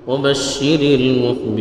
وبشر المخبتين.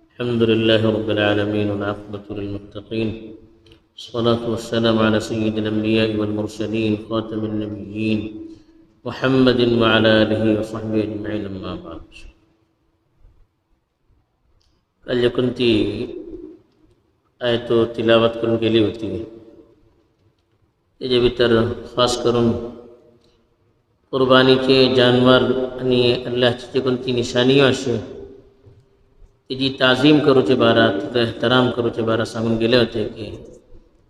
الحمد لله رب العالمين والعاقبة للمتقين، الصلاة والسلام على سيد الأنبياء والمرسلين خاتم النبيين محمد وعلى آله وصحبه أجمعين. أما بعد. कल जो कोणती आयत तिलावत करून गेली होती त्याच्या भितर खास करून कुर्बानीचे जानवर आणि अल्लाहची जी कोणती निशाणी असे त्याची ताजीम करूचे बारा, तिचा एहतराम करूचे बारा सांगून गेले होते की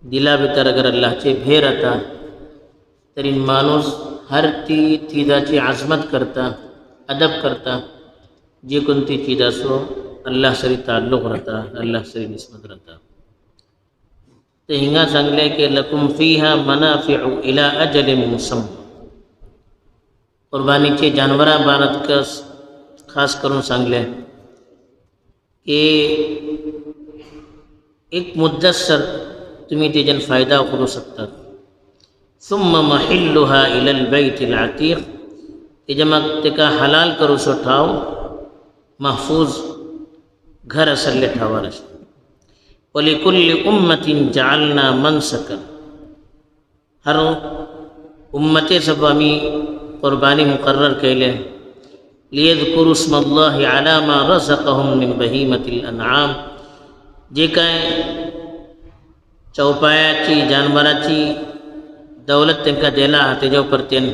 दिला भितर अगर अल्लाहचे भेर आता तरी माणूस हर ती चीजाची आजमत करता, अदब करता, जी कोणती चीज असो अल्लाह सरी ताल्लुक रहता, अल्लाह सरी निस्बत रहता. तो हिंगा सांगले की लकुम फीहा मनाफिउ इला अजलिन मुसम्मा. कुर्बानीचे जानवरा बारात कस खास करून सांगले की एक मुद्दतसर तुम्ही त्याच्यान फायदा करू शकतात. सुम्मा महिल्लुहा इलल बैतिल अतीक. त्याच्या मग तेका हलाल करूसो ठाव महफूज घर असले ठावार असे. वलिकुल्ली उम्मतिन जअलना मनसकन. हर उम्मते सब आम्ही कुर्बानी मुकर्रर केले लियذकुरु स्मल्लाहि अला मा रज़क़हुम मिन बहीमतिल अनआम. जे काय चौपायाची जानवराची दौलत त्यांना दिला त्याच्या उपर त्यांनी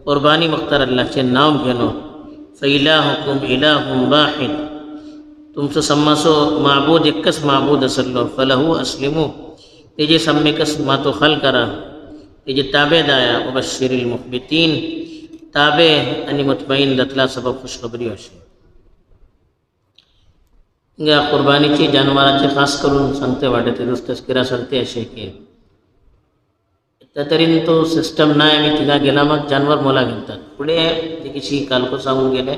कुर्बानी मुख्तार अल्लाहचे नाव घेणं. फइलाहुकुम इलाहुम वाहिद. तुमचं सम्मासो माबूद एकच माबूद असलो फलहू अस्लिमू. तेजे सम्मेकस मातो खल करा, तेजे ताबेदाया. वबश्शिरिल मुखबितीन. ताबे आणि मुतमईन दतला सबब खुशखबरी असे. या कुर्बानीची जानवराचे खास करून सांगते वाटते तस्किरा सांगते असे की तरीन तो सिस्टम नाही. मी तिला गेला मग जानवर मोला घेतात पुढे ते किशी कालको सांगून गेले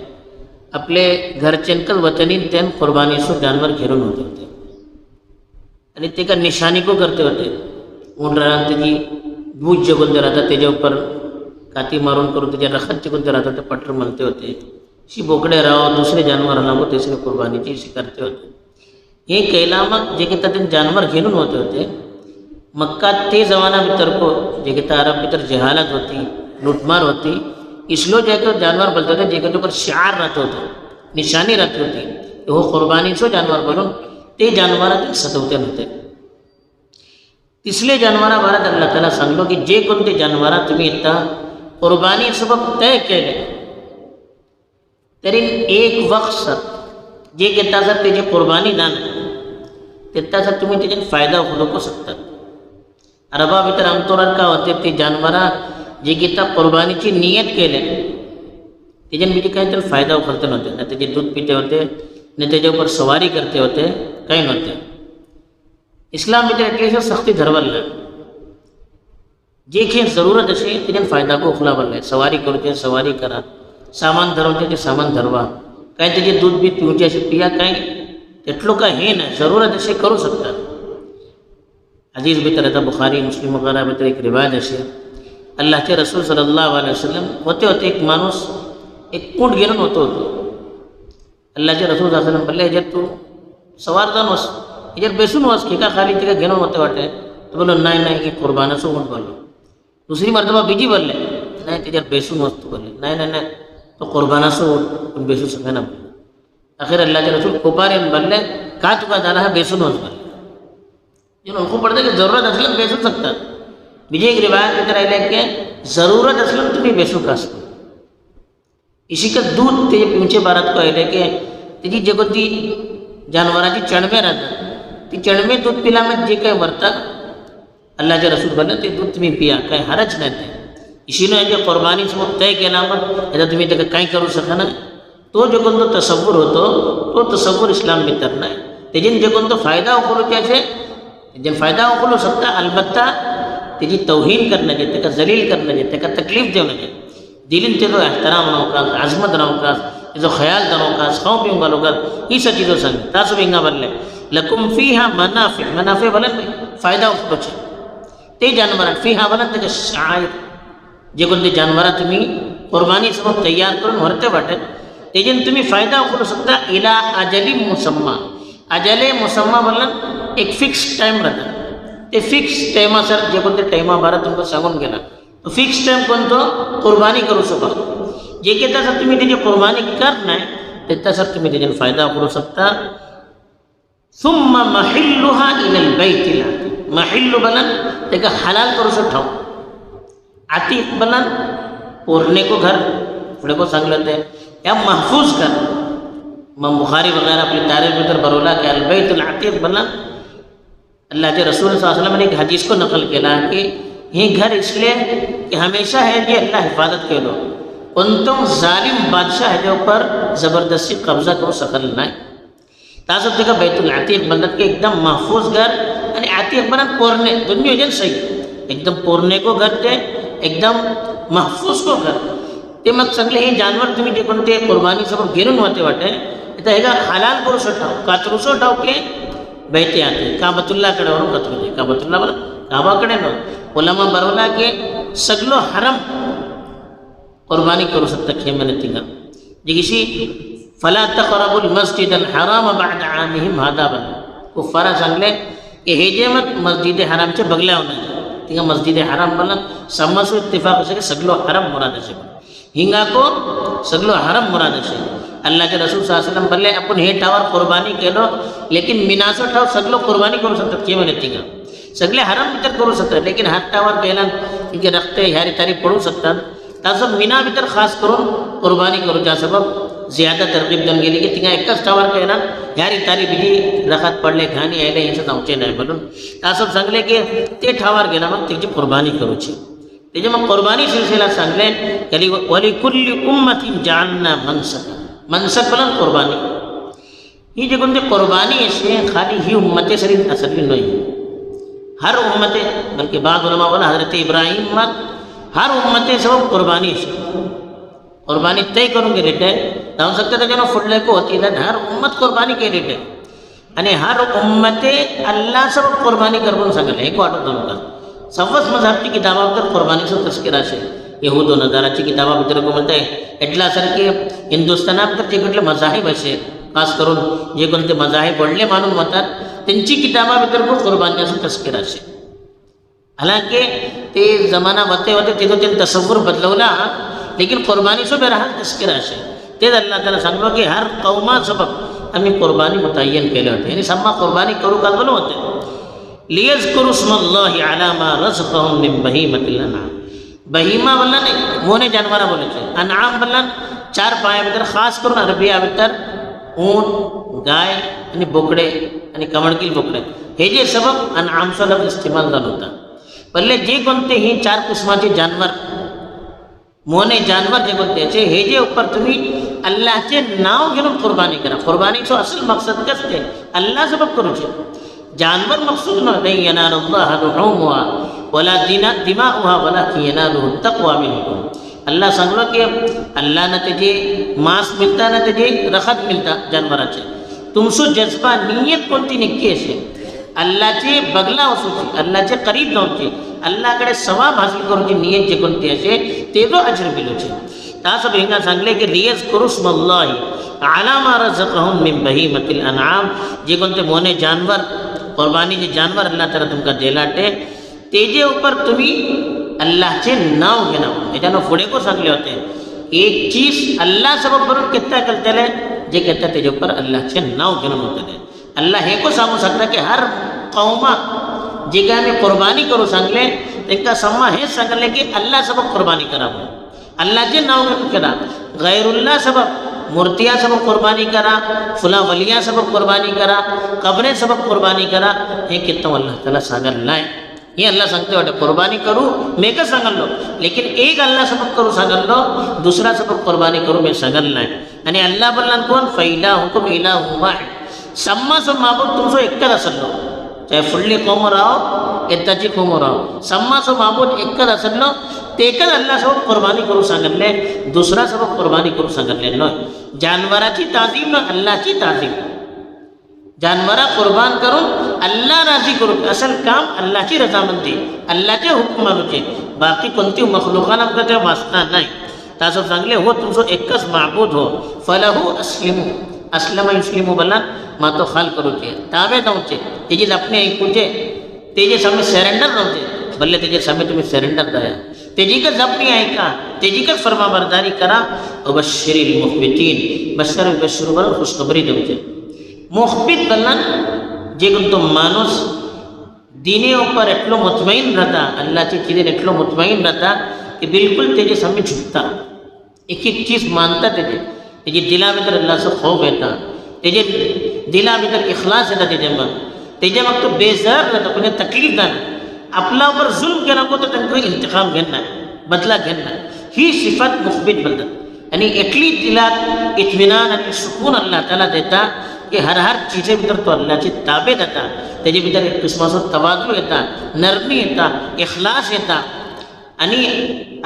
आपले घरच्यांकच वतनीन त्यान कुर्बानीसो जानवर घेरून होते आणि ते का निशाणी को करते होते. उंडरान त्याची बूज जगून जे राहतात त्याच्या उपर काती मारून करून त्याच्या रखत चिकून जे राहतात ते पटर म्हणते होते. शी बोकडे राहो दुसरे जानवर लागो तिसरे कुर्बानीची शी करते होते. हे कैला मग जे की त्यातून जानवर घेऊन होते होते. मक्का ते जमाना भितर को जे की अरब भितर जहालत होती, लूटमार होती. इसलो जे के जानवर बोलते होते जे के ऊपर शार रहते होते, निशानी रहती होती. तो वो कुर्बानीचो जानवर बोलून ते जानवर सतवते होते. तिसरे जानवरा बारात अल्लाह ताला सांगलो की जे कोणते जानवरा तुम्ही आता कुर्बानी सबब तय केले तरी एक वक्त जे घेता सर त्याची कुर्बानी ना तेता सर तुम्ही त्याच्यात फायदा उडकू शकता. अरबा भितर आमतौरात का होते ते जानवरा जे घेता कुर्बानीची नियत केले त्याच्यान बीजे काहीतरी फायदा उखलते नव्हते. ना त्याचे दूध पिते होते, न त्याच्या ऊपर सवारी करते होते, काही नव्हते. इस्लाम भितर એટલી सख्ती धरवलं जे काही जरूरत असे त्याच्यान फायदा को उखला बनलाय. सवारी करूचे सवारी करा, सामान धरवचे ते सामान धरवा, काही त्याचे दूध बीत पिऊचे असे पिया, काही तेटलो का हे नाही जरूरत असे करू शकतात. अजीज भितर आता बुखारी मुस्लिम वगैरह भितर एक रिवाज असे अल्लाहचे रसूल सल्लल्लाहु अलैहि वसल्लम होते एक माणूस एक ऊंट घेऊन होतो. अल्लाहचे रसूल सल्लल्लाहु अलैहि वसल्लम बोलले ह्याच्यात तू सवार जाऊन वस, ह्याच्यात बेसून वस, खिका खाली तिका घेऊन होते वाटे. तो बोलो नाही नाही की कुर्बानाचं ऊंट बोललो. दुसरी मर्तबा बीजी बोलले नाही त्याच्यात बेसून वस्तू बोलले नाही नाही नाही तो कुर्बानाचं ऊंट पण बेसू सके ना बोलले. आखिर अल्लाहचे रसूल खोपारे बोलले का तुका झाला हा बेसून वस बोलले. उनको पड़ता कि ज़रूरत असलं बेसू सकतात. बीजे एक रिवायत में राहिले की ज़रूरत असलं तुम्ही बेसू का असतो. इसी का दूध ते पिऊचे बारात को आले की त्याची जे कोणती जानवराची चणमे राहतात ती चणमे दूध पिल्यामध्ये जे काही वरतात अल्लाहचे रसूल बोलले ते दूध तुम्ही पिया, काही हरच नाही. ते इशीनं जे कुर्बानीसोबत तय केला मग याचा तुम्ही त्याला काही करू शका ना. तो जो कोणतो तसव्वुर होतो तो तसव्वुर इस्लाम भितर नाही. त्याच्यान जे कोणतो फायदा उकळूचे असे त्याच्यान फायदा उकळू शकता. अलबत्ता त्याची तौहीन करण्याचे, त्याला जलील करण्याचे, त्याला तकलीफ देण्याचे दिलीन त्याचा एहतराम नवकास, आजमत नवकास, त्याचा ख्याल नवकास, खाऊ पिऊन घालवकास ही सब चीज़ों सांगे तासो हिंगा बोलले लकुम फीहा मनाफि. मनाफे बोलन फायदा उकळूचे ते जानवर फीहा बोलन त्याचे शायर जे कोणते जानवरां तुम्ही कुर्बानी सबब तयार करून व्हरते वाटेल तेजेन तुम्ही फायदा उचलू शकता. इला अजली मुसम्मा, अजले मुसम्मा बोलला एक फिक्स टाईम राहता. ते फिक्स टायमासर जे कोणते टायमाबारा तुमका सांगून गेला तो फिक्स टाईम कोणतो कुर्बानी करू शकता. जे की त्याचं तुम्ही त्याची कुर्बानी कर नाही ते त्यासाठी तुम्ही त्याच्यान फायदा करू शकता. सुम्मा महिल्लुहा इलल बैतिला, महिल्लू बलन ते का हलाल करू शकता. आतिक बलन पोरने को घर पुढे को सांगलं ते या महफूज कर. मग बुखारी वगैरह आपली तारीख भीतर बरोला की अल बैतुल आतिक बलन अल्लाह के रसूल सल्लल्लाहु अलैहि वसल्लम ने एक हदीस को नकल किया कि ये घर इसलिए कि हमेशा है कि अल्लाह हिफाजत के लो उन तुम जालिम बादशाह है जो ऊपर ज़बरदस्ती कब्जा करो सकल नहीं. तासब देखा बैतुल आतिक बनत के एकदम महफूज घर आणि आतिक बनत पोरने दोन्ही वजन सही एकदम पोरने को घर ते एकदम महफूज को घर ते मग सगळे हे जानवर तुम्ही जे कोणते कुर्बानी सबब घेऊन होते वाटे इथं हे हलाल करू शकता कातरूसो टावके बैते आते काबतुल्लाकडे वरून कतरू काबतुल्ला बरं काबाकडे न उलमा बरवला की सगळं हरम कुर्बानी करू शकता खेमने तिंगा जे किसी फला तक़रबुल मस्जिद अल हराम बाद आमिहिम हादा बन कुफारा सांगले की हे जे मग मस्जिद हरामचे बगल्या होणार तिंगा मस्जिद हराम बन समसो इत्तिफाक असे की सगळं हरम मुराद असे हिंगा को सगळं हरम मुराद असे. अल्लाह के रसूल सल्लल्लाहु अलैहि वसल्लम बोले आपण हे टावर कुर्बानी केलो लेकिन मिनासो टावर सगळं कुर्बानी करू शकतात के म्हणे तिंगा सगळे हरम भीतर करू शकतात लेकिन हात टावर केला की रखते ह्यारी तारी पडू शकतात. तसं मिना भीतर खास करून कुर्बानी करू ज्या सबब ज्यादा तरकीब देऊन गेली की तिंगा एकच टावर केला ह्यारी तारी बिजी रखात पडले घाणी यायला यांचं नावचे नाही म्हणून तसं सांगले की ते ठावर गेला मग त्याची कुर्बानी करूची. त्याचे मग कुर्बानी सिलसिला सांगले की वली कुल्ली उम्मतिन जालना मनसक मनसक बलन कुर्बानी ही जे कोणते कुर्बानी असे खाली ही उम्मते सरी असली नाही हर उम्मते बल्कि बाद उलमा बोला हजरत इब्राहिम मत हर उम्मते सब कुर्बानी असे कुर्बानी तय करून गेले ते जाऊ शकते त्याच्यानं फुडले को होती हर उम्मत कुर्बानी केली ते आणि हर उम्मते अल्लाह सब कुर्बानी करून सांगले एक वाटत नका सव्वस मजहबची किताबाबद्दल कुर्बानीचं तस्कीर असे यहूद नजाराची किताबाबद्दल को म्हणताय एटल्यासारखे हिंदुस्थानाबद्दल जे कुठले मजाहिब असे खास करून जे कोणते मजाहिब वडले मानून म्हणतात त्यांची किताबाबद्दल को कुर्बानीचं तस्कीर असे. हालांकि ते जमाना होते होते तिथं त्यांनी तसव्वुर बदलवला लेकिन कुर्बानीचं बे राहत तस्कीर असे. तेच अल्लाह त्याला सांगलो की हर कौमा सबब आम्ही कुर्बानी मुतय्यन केले होते आणि सम्मा कुर्बानी करू का बोलू होते लियज़कुरु स्मल्लाहि अला मा रज़क़हुम मिन बहीमतिल अनआम. बहीमा बोलला नाही मोने जानवरा बोलायचे अनआम बोलला चार पायाभितर खास करून अरबिया भितर ऊंट गाय आणि बोकडे आणि कमळकील बोकडे हे जे सबब अनआमचा लफ्ज इस्तेमाल झाला होता. पहिले जे कोणते हे चार किस्माचे जानवर मोने जानवर जे कोणते असे हे जे ऊपर तुम्ही अल्लाहचे नाव घेऊन कुर्बानी करा. कुर्बानीचं असल मकसद कसते अल्लाह सबब करूचे जानवर मकसूद नहीं यनालुल्लाह लुहुमुहा वला दिमाउहा वलाकिन यनालुहु तक़वा मिनकुम. अल्लाह सांगलो की अल्लाह ने तेजे मांस मिळता ना तेजे रखत मिळता जानवराचे तुमसो जज्बा नियत कोणती निक्की असे अल्लाहचे बगला वसूची अल्लाहचे करीब नव्हते अल्लाहकडे सवाब हासिल करूची नियत जे कोणती असे ते जो अजर मिळूचे. तासब हिंगा सांगले की लियज़कुरु स्मल्लाहि अला मा रज़क़हुम मिन बहीमतिल अनआम जे कोणते मोने जानवर कुर्बानी जे जानवर अल्लाह ताला तुमका देलाटे तेजे ऊपर तुम्ही अल्लाहचे नाव घेणं याच्यानं पुढे को सांगले होते एक चीज अल्लाह सबब बरून कितना करते जे कहता तेजे ऊपर अल्लाहचे नाव घेऊन होते अल्लाह हे को सांगू शकता की हर कौमा जे काय आम्ही कुर्बानी करू सांगले त्यांना सम्मा हेच सांगले की अल्लाह सबब कुर्बानी करावं अल्लाहचे नाव घेऊन करा गैरुल्लाह सबब मूर्तियाँ सबब कुर्बानी करा फुला वलिया सबब कुर्बानी करा कब्रें सबब कुर्बानी करा हे कितना अल्लाह ताला सांगल नाही. हे अल्लाह सांगते वाटे कुर्बानी करू मैं का सांगलो लेकिन एक अल्लाह सबब करू सांगलो दुसरा सबब कुर्बानी करू मैं सांगल नाही. आणि अल्लाह बोलला कोण फैला हुकुम इलाहु वाहिद सम्मा सो माबूद तुमचो एकच असलो चाहे फुडली कौम राहो एताची कौम राहो सम्मा सो माबूद एकच असलो ते एकच अल्लाह सबब कुर्बानी करू सांगले दुसरा सबब कुर्बानी करू सांगले न जानवराची ताजीम न अल्लाहची ताजीम जानवरा कुर्बान करून अल्लाह राजी करू असल काम अल्लाची रजामंदी अल्लाचे हुक्म मानूचे बाकी कोणती मखलुकांना ते वाचना नाही तासो सांगले हो तुमचो एकच माबूद हो फलहू अस्लिमू अस्लम युस्लिमू बला मा तो खाल करूचे ताबे जाऊचे तेजी आपणे ऐकूचे तेजे सामे सरेंडर नव्हते भले तेजे सामे तुम्ही सरेंडर द्या तेजीकच आपणी ऐका तेजीकच फरमाबरदारी करा अबश्शिरिल मुखबितीन बशर बशर बर खुशखबरी देऊचे मुखबित बलन जे कोण तो माणूस दीने ऊपर एटलो मुतमईन रहता अल्लाहची चीजें एटलो मुतमईन रहता कि बिल्कुल तेजे सामने झुकता एक एक चीज़ मानता तेजे दिला भितर अल्लाहचो खौफ येता तेजे दिला भितर इखलास येता तेजे मग तो बेजार रहता कोणी तकलीफ ना आपला ऊपर जुल्म केला को तो त्यांना इंतकाम घेणं बदला घेणं ही सिफत मुखबित बोलतात आणि एटली दिला इत्मिनान आणि सुकून अल्लाह ताला देता कि हर चीज़े भितर तो अल्लाहची ताबे जाता तेजे भितर एक किस्माचो तवाजू येता नरमी येता इखलास येता आणि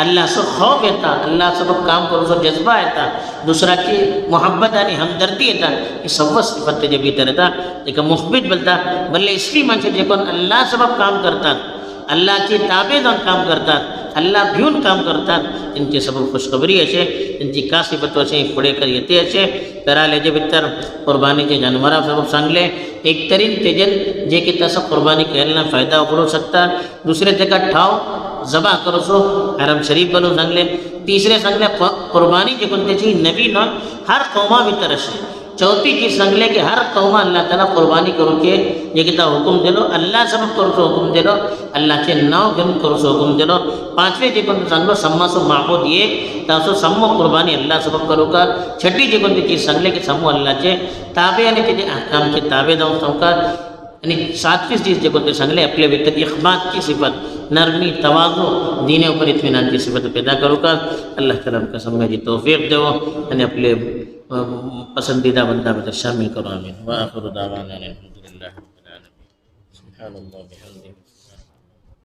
अल्लाहचो खौफ येता अल्लाह सोबत काम करूचो जज्बा येता दुसऱ्याची मोहब्बत आणि हमदर्दी येता ही सर्व सिफत तेजे भितर येता तेका मुखबित बोलता भले इसली माणसे जे कोण अल्लाह सोबत काम करतात अल्लाहची ताबे जाऊन काम करतात अल्लाह भिवून काम करतात त्यांची सबब खुशखबरी असे त्यांची का सिफत असे पुढे कर येते असे कराल हेजे भितर कुर्बानीचे जानवरा सबब सांगले एक तरीन तेजेन जे की तसं कुर्बानी केल्यानं फायदा उकडू शकता दुसरे तेका ठाव जबा करूचो हरम शरीफ बनवून सांगले तिसरे सांगले कुर्बानी जे कोण त्याची नबी न हर कौमा भितर असे चौथी चीज सांगले की हर कौमा अल्लाह ताला कुर्बानी करूचे जे किता हुकुम दिलो अल्लाह सबब करूचो हुकुम दिलो अल्लाहचे नाव घेऊन करूचो हुकुम दिलो पांचवे जे कोण सांगलो सम्मासो माबूद ये तासो सम्मो कुर्बानी अल्लाह सबब करू का छठी जे कोणती चीज सांगले की सम्मो अल्लाहचे ताबे आणि त्याचे अहकामचे ताबे जाऊन संकार आणि सातवी चीज जे कोणते सांगले आपल्या भितर इखबातची सिफत नरमी तवाज़ु दीने ऊपर इत्मीनान की सिफत पैदा करू का अल्लाह ताला हमको समझने की तौफीक दो यानी अपने पसंदीदा बंदा में शामिल करो आमीन व आखिरु दावाना अनिल हम्दुलिल्लाहि रब्बिल आलमीन सुब्हानल्लाह बिहम्दिही